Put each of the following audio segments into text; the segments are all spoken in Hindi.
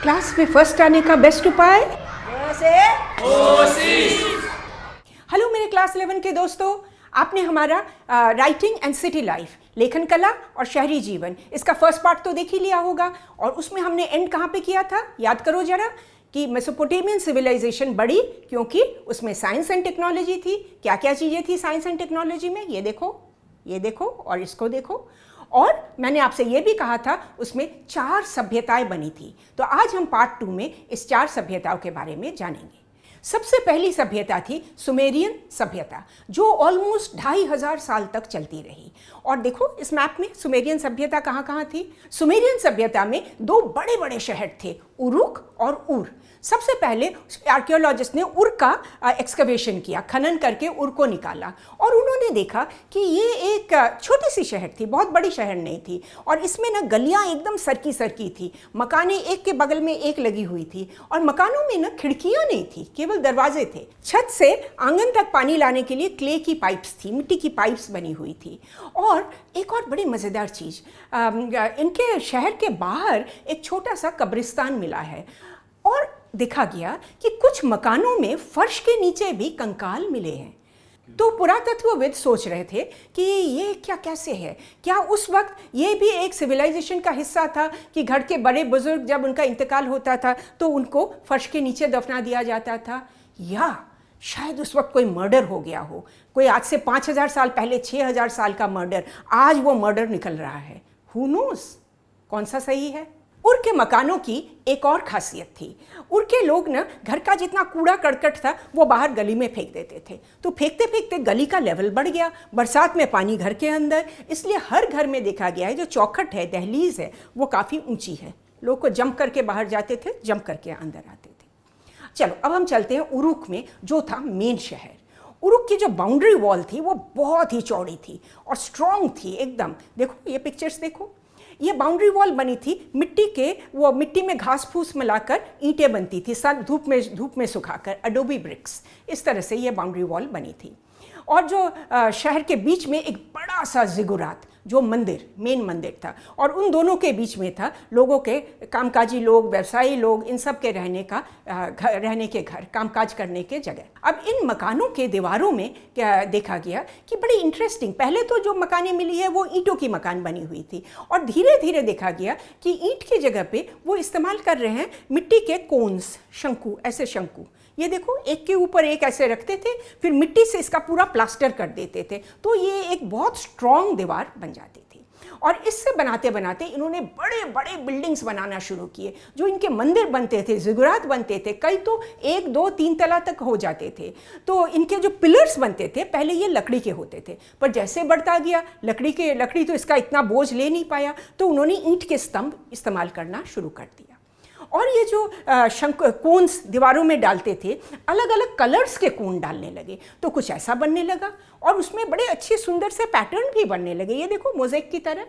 क्लास में फर्स्ट आने का बेस्ट उपाय हेलो मेरे क्लास 11 के दोस्तों, आपने हमारा राइटिंग एंड सिटी लाइफ, लेखन कला और शहरी जीवन, इसका फर्स्ट पार्ट तो देख ही लिया होगा। और उसमें हमने एंड कहाँ पे किया था, याद करो जरा, कि मेसोपोटामियन सिविलाइजेशन बढ़ी क्योंकि उसमें साइंस एंड टेक्नोलॉजी थी। क्या क्या चीज़ें थी साइंस एंड टेक्नोलॉजी में, ये देखो और इसको देखो। और मैंने आपसे ये भी कहा था उसमें 4 सभ्यताएं बनी थी। तो आज हम पार्ट 2 में इस 4 सभ्यताओं के बारे में जानेंगे। सबसे पहली सभ्यता थी सुमेरियन सभ्यता, जो ऑलमोस्ट 2500 साल तक चलती रही। और देखो इस मैप में सुमेरियन सभ्यता कहाँ कहाँ थी। सुमेरियन सभ्यता में 2 बड़े बड़े शहर थे, उरुक और उर। सबसे पहले आर्कियोलॉजिस्ट ने उर का एक्सकवेशन किया, खनन करके उर को निकाला और उन्होंने देखा कि ये एक छोटी सी शहर थी, बहुत बड़ी शहर नहीं थी। और इसमें ना गलियां एकदम सरकी सरकी थी, मकानें एक के बगल में एक लगी हुई थी और मकानों में ना खिड़कियां नहीं थी, केवल दरवाजे थे। छत से आंगन तक पानी लाने के लिए क्ले की पाइप्स थी, मिट्टी की पाइप्स बनी हुई थी। और एक और बड़ी मज़ेदार चीज़, इनके शहर के बाहर एक छोटा सा कब्रिस्तान मिला है और देखा गया कि कुछ मकानों में फर्श के नीचे भी कंकाल मिले हैं। तो पुरातत्वविद सोच रहे थे कि ये क्या कैसे है, क्या उस वक्त ये भी एक सिविलाइजेशन का हिस्सा था कि घर के बड़े बुजुर्ग जब उनका इंतकाल होता था तो उनको फर्श के नीचे दफना दिया जाता था, या शायद उस वक्त कोई मर्डर हो गया हो, कोई आज से 5000 साल पहले 6000 साल का मर्डर, आज वो मर्डर निकल रहा है। हु नोस कौन सा सही है। उर के मकानों की एक और खासियत थी, उर के लोग ना घर का जितना कूड़ा करकट था वो बाहर गली में फेंक देते थे। तो फेंकते फेंकते गली का लेवल बढ़ गया, बरसात में पानी घर के अंदर, इसलिए हर घर में देखा गया है जो चौखट है, दहलीज है, वो काफ़ी ऊंची है। लोग को जंप करके बाहर जाते थे, जंप करके अंदर आते थे। चलो अब हम चलते हैं उरुक में, जो था मेन शहर। उरुक की जो बाउंड्री वॉल थी वो बहुत ही चौड़ी थी और स्ट्रॉन्ग थी एकदम। देखो ये पिक्चर्स देखो, ये बाउंड्री वॉल बनी थी मिट्टी में घास फूस मिलाकर ईंटें बनती थी, सब धूप में सुखाकर, अडोबी ब्रिक्स, इस तरह से ये बाउंड्री वॉल बनी थी। और जो शहर के बीच में एक बड़ा सा जिगुरात, जो मेन मंदिर था, और उन दोनों के बीच में था लोगों के, कामकाजी लोग, व्यवसायी लोग, इन सब के रहने के घर, कामकाज करने के जगह। अब इन मकानों के दीवारों में क्या देखा गया कि बड़ी इंटरेस्टिंग, पहले तो जो मकानें मिली है वो ईंटों की मकान बनी हुई थी और धीरे धीरे देखा गया कि ईंट की जगह पे वो इस्तेमाल कर रहे हैं मिट्टी के कोन्स, शंकु, ऐसे शंकु। ये देखो एक के ऊपर एक ऐसे रखते थे, फिर मिट्टी से इसका पूरा प्लास्टर कर देते थे, तो ये एक बहुत स्ट्रॉन्ग दीवार बन जाती थी। और इससे बनाते बनाते इन्होंने बड़े बड़े बिल्डिंग्स बनाना शुरू किए। जो इनके मंदिर बनते थे, जिगुरात बनते थे, कई तो 1 2 3 तला तक हो जाते थे। तो इनके जो पिलर्स बनते थे पहले ये लकड़ी के होते थे, पर जैसे बढ़ता गया लकड़ी तो इसका इतना बोझ ले नहीं पाया, तो उन्होंने ईंट के स्तंभ इस्तेमाल करना शुरू कर दिया। और ये जो कोन्स दीवारों में डालते थे, अलग अलग कलर्स के कोन डालने लगे, तो कुछ ऐसा बनने लगा और उसमें बड़े अच्छे सुंदर से पैटर्न भी बनने लगे। ये देखो मोज़ेक की तरह,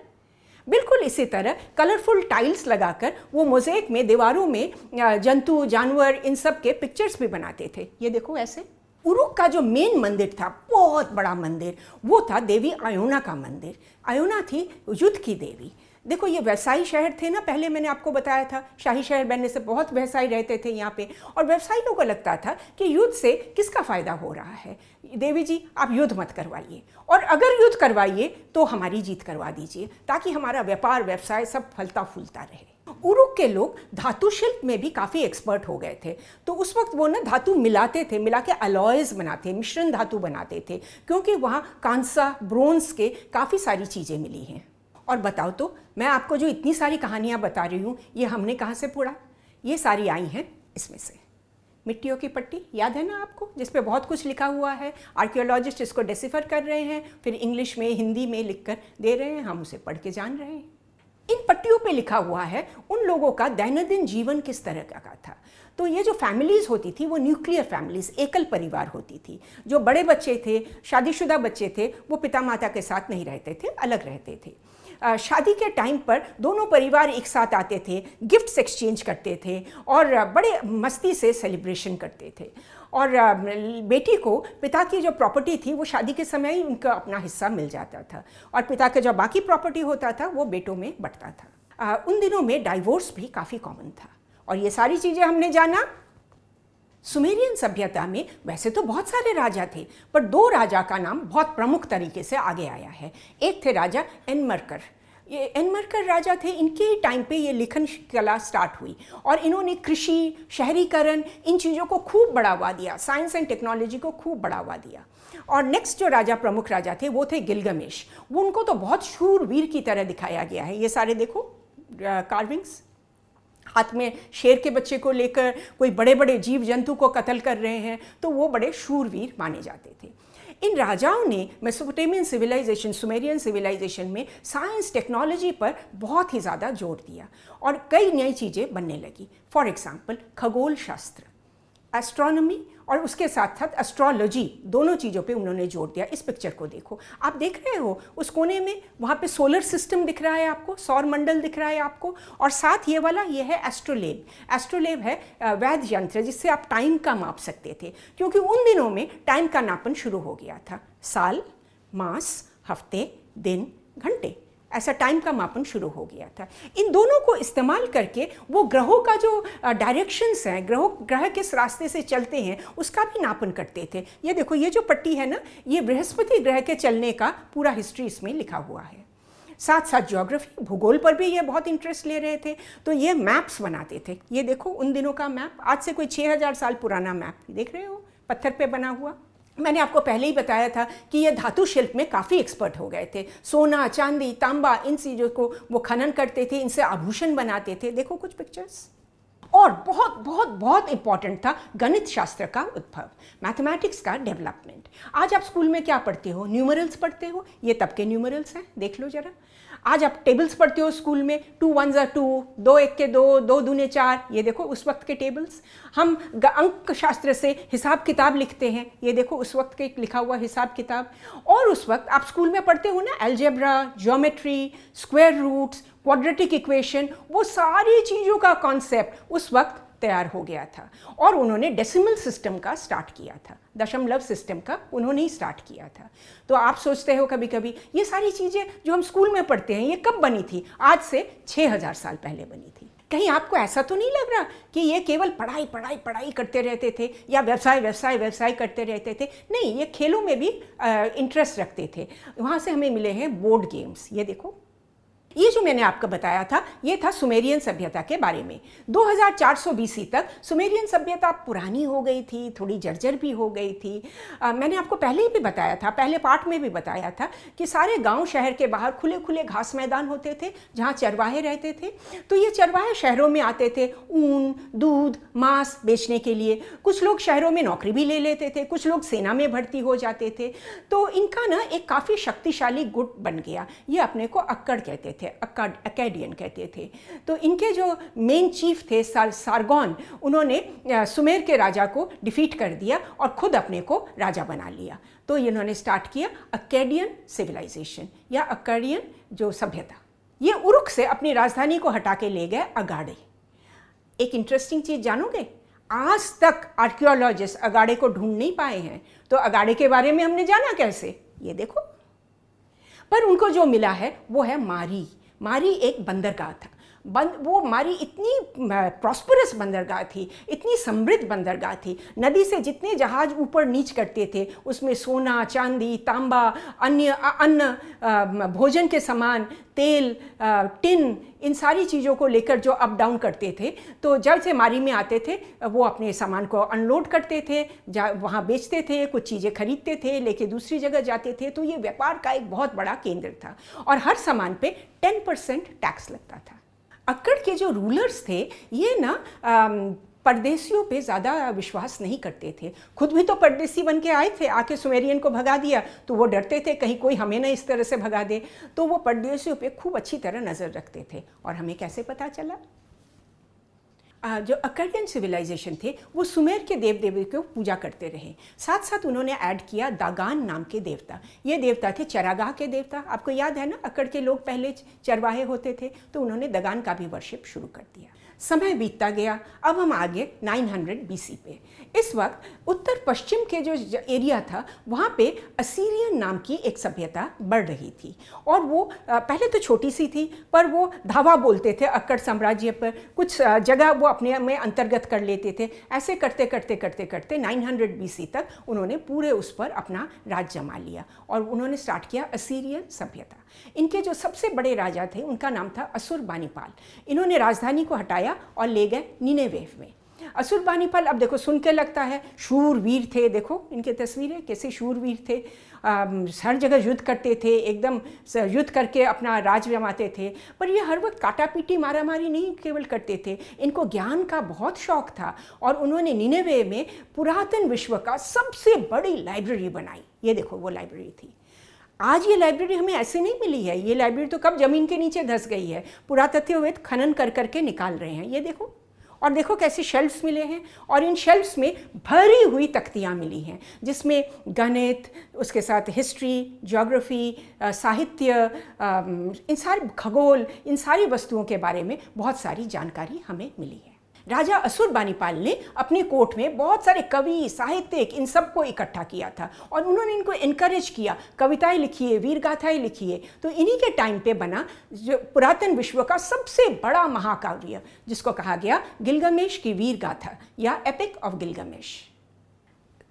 बिल्कुल इसी तरह कलरफुल टाइल्स लगाकर वो मोज़ेक में दीवारों में जंतु, जानवर, इन सब के पिक्चर्स भी बनाते थे। ये देखो ऐसे। उरुक का जो मेन मंदिर था, बहुत बड़ा मंदिर, वो था देवी आयोना का मंदिर। आयोना थी युद्ध की देवी। देखो ये व्यवसायी शहर थे ना, पहले मैंने आपको बताया था, शाही शहर बनने से बहुत व्यवसायी रहते थे यहाँ पे, और व्यवसायियों को लगता था कि युद्ध से किसका फ़ायदा हो रहा है, देवी जी आप युद्ध मत करवाइए, और अगर युद्ध करवाइए तो हमारी जीत करवा दीजिए, ताकि हमारा व्यापार व्यवसाय सब फलता फूलता रहे। उरुक के लोग धातु शिल्प में भी काफ़ी एक्सपर्ट हो गए थे, तो उस वक्त वो ना धातु मिलाते थे, मिला के अलॉयज़ बनाते, मिश्रण धातु बनाते थे, क्योंकि वहाँ कांसा, ब्रोंज के काफ़ी सारी चीज़ें मिली हैं। और बताओ तो, मैं आपको जो इतनी सारी कहानियाँ बता रही हूँ, ये हमने कहाँ से पढ़ा? ये सारी आई हैं इसमें से। मिट्टियों की पट्टी याद है ना आपको, जिस पे बहुत कुछ लिखा हुआ है। आर्कियोलॉजिस्ट इसको डेसिफर कर रहे हैं, फिर इंग्लिश में, हिंदी में लिख कर दे रहे हैं, हम उसे पढ़ के जान रहे हैं। इन पट्टियों पे लिखा हुआ है उन लोगों का दैनंदिन जीवन किस तरह का था। तो ये जो फैमिलीज़ होती थी वो न्यूक्लियर फैमिलीज़, एकल परिवार होती थी। जो बड़े बच्चे थे, शादीशुदा बच्चे थे, वो पिता माता के साथ नहीं रहते थे, अलग रहते थे। शादी के टाइम पर दोनों परिवार एक साथ आते थे, गिफ्ट्स एक्सचेंज करते थे और बड़े मस्ती से सेलिब्रेशन करते थे। और बेटी को पिता की जो प्रॉपर्टी थी वो शादी के समय ही उनका अपना हिस्सा मिल जाता था, और पिता का जो बाकी प्रॉपर्टी होता था वो बेटों में बंटता था। उन दिनों में डाइवोर्स भी काफ़ी कॉमन था, और ये सारी चीज़ें हमने जाना। सुमेरियन सभ्यता में वैसे तो बहुत सारे राजा थे, पर 2 राजा का नाम बहुत प्रमुख तरीके से आगे आया है। एक थे राजा एनमरकर। ये एनमरकर राजा थे, इनके ही टाइम पे ये लेखन कला स्टार्ट हुई और इन्होंने कृषि, शहरीकरण, इन चीज़ों को खूब बढ़ावा दिया, साइंस एंड टेक्नोलॉजी को खूब बढ़ावा दिया। और नेक्स्ट जो राजा प्रमुख राजा थे वो थे गिलगमेश। वो उनको तो बहुत शूरवीर की तरह दिखाया गया है। ये सारे देखो कार्विंग्स, हाथ में शेर के बच्चे को लेकर कोई बड़े बड़े जीव जंतु को कत्ल कर रहे हैं, तो वो बड़े शूरवीर माने जाते थे। इन राजाओं ने मेसोपोटामियन सिविलाइजेशन, सुमेरियन सिविलाइजेशन में साइंस टेक्नोलॉजी पर बहुत ही ज़्यादा जोर दिया और कई नई चीज़ें बनने लगी। फॉर एग्जाम्पल खगोल शास्त्र, एस्ट्रोनॉमी और उसके साथ साथ एस्ट्रोलॉजी, दोनों चीज़ों पे उन्होंने जोर दिया। इस पिक्चर को देखो, आप देख रहे हो उस कोने में, वहाँ पे सोलर सिस्टम दिख रहा है आपको, सौर मंडल दिख रहा है आपको, और साथ ये वाला ये है एस्ट्रोलेब। एस्ट्रोलेब है वैध यंत्र जिससे आप टाइम का माप सकते थे, क्योंकि उन दिनों में टाइम का नापन शुरू हो गया था। साल, मास, हफ्ते, दिन, घंटे, ऐसा टाइम का मापन शुरू हो गया था। इन दोनों को इस्तेमाल करके वो ग्रहों का जो डायरेक्शंस हैं, ग्रह किस रास्ते से चलते हैं, उसका भी नापन करते थे। ये देखो, ये जो पट्टी है ना, ये बृहस्पति ग्रह के चलने का पूरा हिस्ट्री इसमें लिखा हुआ है। साथ साथ ज्योग्राफी, भूगोल पर भी ये बहुत इंटरेस्ट ले रहे थे, तो ये मैप्स बनाते थे। ये देखो उन दिनों का मैप, आज से कोई 6000 साल पुराना मैप, देख रहे हो, पत्थर पे बना हुआ। मैंने आपको पहले ही बताया था कि ये धातु शिल्प में काफ़ी एक्सपर्ट हो गए थे। सोना, चांदी, तांबा, इन चीज़ों को वो खनन करते थे, इनसे आभूषण बनाते थे। देखो कुछ पिक्चर्स। और बहुत बहुत बहुत इंपॉर्टेंट था गणित शास्त्र का उद्भव, मैथमेटिक्स का डेवलपमेंट। आज आप स्कूल में क्या पढ़ते हो? न्यूमरल्स पढ़ते हो। ये तब के न्यूमरल्स हैं, देख लो जरा। आज आप टेबल्स पढ़ते हो स्कूल में, 2 1 2, 2 1 2, 2 2 4, ये देखो उस वक्त के टेबल्स। हम अंक शास्त्र से हिसाब किताब लिखते हैं, ये देखो उस वक्त के लिखा हुआ हिसाब किताब। और उस वक्त आप स्कूल में पढ़ते हो ना algebra, geometry, square roots, quadratic equation, वो सारी चीज़ों का कॉन्सेप्ट उस वक्त तैयार हो गया था। और उन्होंने डेसिमल सिस्टम का स्टार्ट किया था, दशमलव सिस्टम का उन्होंने ही स्टार्ट किया था। तो आप सोचते हो कभी कभी ये सारी चीज़ें जो हम स्कूल में पढ़ते हैं ये कब बनी थी? आज से 6000 साल पहले बनी थी। कहीं आपको ऐसा तो नहीं लग रहा कि ये केवल पढ़ाई पढ़ाई पढ़ाई करते रहते थे या व्यवसाय व्यवसाय व्यवसाय करते रहते थे? नहीं, ये खेलों में भी इंटरेस्ट रखते थे। वहाँ से हमें मिले हैं बोर्ड गेम्स। ये देखो, ये जो मैंने आपको बताया था ये था सुमेरियन सभ्यता के बारे में। 2400 BC तक सुमेरियन सभ्यता पुरानी हो गई थी, थोड़ी जर्जर भी हो गई थी। मैंने आपको पहले ही भी बताया था, पहले पार्ट में भी बताया था कि सारे गांव शहर के बाहर खुले खुले घास मैदान होते थे जहां चरवाहे रहते थे। तो ये चरवाहे शहरों में आते थे ऊन, दूध, मांस बेचने के लिए। कुछ लोग शहरों में नौकरी भी ले लेते थे, कुछ लोग सेना में भर्ती हो जाते थे। तो इनका ना एक काफ़ी शक्तिशाली गुट बन गया। ये अपने को अक्कड़ कहते थे, अकैडियन कहते थे। तो इनके जो मेन चीफ थे सारगोन, उन्होंने सुमेर के राजा को डिफीट कर दिया और खुद अपने को राजा बना लिया। तो इन्होंने स्टार्ट किया अक्केडियन सिविलाइजेशन या अक्केडियन जो सभ्यता। ये उरुक से अपनी राजधानी को हटा के ले गए अगाड़े। एक इंटरेस्टिंग चीज जानोगे, आज तक आर्कियोलॉजिस्ट अगाड़े को ढूंढ नहीं पाए हैं। तो अगाड़े के बारे में हमने जाना कैसे? ये देखो, पर उनको जो मिला है वो है मारी। मारी एक बंदरगाह था। वो मारी इतनी प्रॉस्परस बंदरगाह थी, इतनी समृद्ध बंदरगाह थी। नदी से जितने जहाज ऊपर नीच करते थे उसमें सोना, चांदी, तांबा, अन्न, भोजन के सामान, तेल, टिन, इन सारी चीज़ों को लेकर जो अप डाउन करते थे। तो जब से मारी में आते थे वो अपने सामान को अनलोड करते थे, वहाँ बेचते थे, कुछ चीज़ें खरीदते थे, लेके दूसरी जगह जाते थे। तो ये व्यापार का एक बहुत बड़ा केंद्र था और हर सामान पे 10% टैक्स लगता था। अक्कड़ के जो रूलर्स थे ये ना परदेशियों पे ज़्यादा विश्वास नहीं करते थे। खुद भी तो परदेसी बन के आए थे, आके सुमेरियन को भगा दिया तो वो डरते थे कहीं कोई हमें ना इस तरह से भगा दे। तो वो परदेशियों पे खूब अच्छी तरह नज़र रखते थे। और हमें कैसे पता चला? जो अक्केडियन सिविलाइजेशन थे वो सुमेर के देव देवी को पूजा करते रहे। साथ साथ उन्होंने ऐड किया दागान नाम के देवता। ये देवता थे चरागाह के देवता। आपको याद है ना, अक्कड़ के लोग पहले चरवाहे होते थे, तो उन्होंने दागान का भी वर्शिप शुरू कर दिया। समय बीतता गया, अब हम आगे 900 BC पे। इस वक्त उत्तर पश्चिम के जो एरिया था वहाँ पे असीरियन नाम की एक सभ्यता बढ़ रही थी। और वो पहले तो छोटी सी थी, पर वो धावा बोलते थे अक्कड़ साम्राज्य पर। कुछ जगह वो अपने में अंतर्गत कर लेते थे। ऐसे करते करते करते करते 900 BC तक उन्होंने पूरे उस पर अपना राज जमा लिया और उन्होंने स्टार्ट किया असीरियन सभ्यता। इनके जो सबसे बड़े राजा थे उनका नाम था असुरबानीपाल। इन्होंने राजधानी को हटाया और ले गए निनेवे में। असुरबानीपाल, अब देखो सुन के लगता है शूरवीर थे, देखो इनके तस्वीरें कैसे शूरवीर थे, हर जगह युद्ध करते थे, एकदम युद्ध करके अपना राज जमाते थे। पर ये हर वक्त काटापीटी मारामारी नहीं केवल करते थे, इनको ज्ञान का बहुत शौक था और उन्होंने निनेवे में पुरातन विश्व का सबसे बड़ी लाइब्रेरी बनाई। ये देखो वो लाइब्रेरी थी। आज ये लाइब्रेरी हमें ऐसे नहीं मिली है, ये लाइब्रेरी तो कब ज़मीन के नीचे धंस गई है, पुरातत्वविद खनन कर करके निकाल रहे हैं। ये देखो, और देखो कैसे शेल्फ्स मिले हैं और इन शेल्फ्स में भरी हुई तख्तियाँ मिली हैं जिसमें गणित, उसके साथ हिस्ट्री, ज्योग्राफी, साहित्य, इन सारे खगोल, इन सारी वस्तुओं के बारे में बहुत सारी जानकारी हमें मिली है। राजा असुरबानीपाल ने अपने कोर्ट में बहुत सारे कवि, साहित्यिक, इन सबको इकट्ठा किया था और उन्होंने इनको इनकरेज किया, कविताएं लिखिए, वीरगाथाएं लिखिए। तो इन्हीं के टाइम पे बना जो पुरातन विश्व का सबसे बड़ा महाकाव्य जिसको कहा गया गिलगमेश की वीरगाथा या एपिक ऑफ गिलगमेश।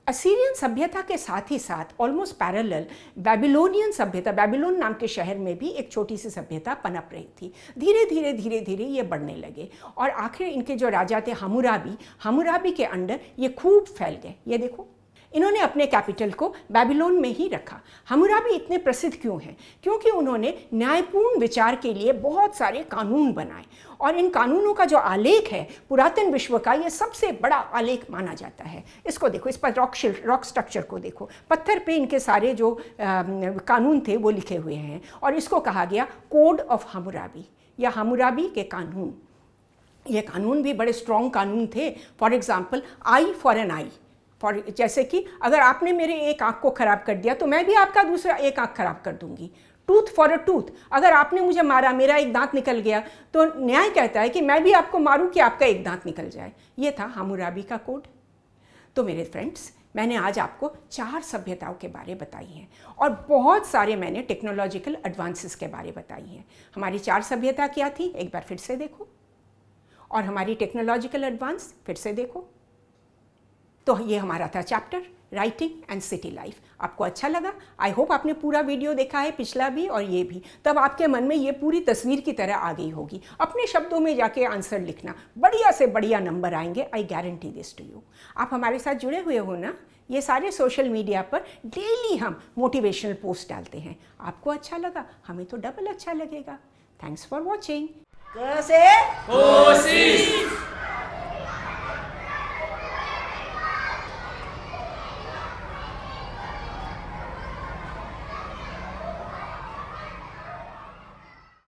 असीरियन सभ्यता के साथ ही साथ ऑलमोस्ट पैरेलल बेबीलोनियन सभ्यता, बेबीलोन नाम के शहर में भी एक छोटी सी सभ्यता पनप रही थी। धीरे धीरे धीरे धीरे ये बढ़ने लगे और आखिर इनके जो राजा थे हम्मुराबी के अंडर ये खूब फैल गए। ये देखो, इन्होंने अपने कैपिटल को बेबीलोन में ही रखा। हम्मुराबी इतने प्रसिद्ध क्यों हैं? क्योंकि उन्होंने न्यायपूर्ण विचार के लिए बहुत सारे कानून बनाए और इन कानूनों का जो आलेख है पुरातन विश्व का, ये सबसे बड़ा आलेख माना जाता है। इसको देखो, इस पर रॉक स्ट्रक्चर को देखो, पत्थर पे इनके सारे जो कानून थे वो लिखे हुए हैं और इसको कहा गया कोड ऑफ हम्मुराबी या हम्मुराबी के कानून। ये कानून भी बड़े स्ट्रॉन्ग कानून थे। For example, eye for an eye, जैसे कि अगर आपने मेरे एक आँख को ख़राब कर दिया तो मैं भी आपका दूसरा एक आँख ख़राब कर दूंगी। टूथ फॉर अ टूथ, अगर आपने मुझे मारा, मेरा एक दांत निकल गया तो न्याय कहता है कि मैं भी आपको मारूं कि आपका एक दांत निकल जाए। ये था हम्मुराबी का कोड। तो मेरे फ्रेंड्स, मैंने आज आपको 4 सभ्यताओं के बारे बताई हैं और बहुत सारे मैंने टेक्नोलॉजिकल एडवांसेस के बारे बताई हैं। हमारी 4 सभ्यता क्या थी, एक बार फिर से देखो, और हमारी टेक्नोलॉजिकल एडवांस फिर से देखो। तो ये हमारा था chapter writing and city life. आपको अच्छा लगा? आई होप आपने पूरा वीडियो देखा है, पिछला भी और ये भी। तब आपके मन में ये पूरी तस्वीर की तरह आ गई होगी। अपने शब्दों में जाके आंसर लिखना, बढ़िया से बढ़िया नंबर आएंगे, I guarantee this to you. आप हमारे साथ जुड़े हुए हो ना? ये सारे सोशल मीडिया पर डेली हम मोटिवेशनल पोस्ट डालते हैं। आपको अच्छा लगा? हमें तो डबल अच्छा लगेगा। Thanks for watching. क से कोशिश।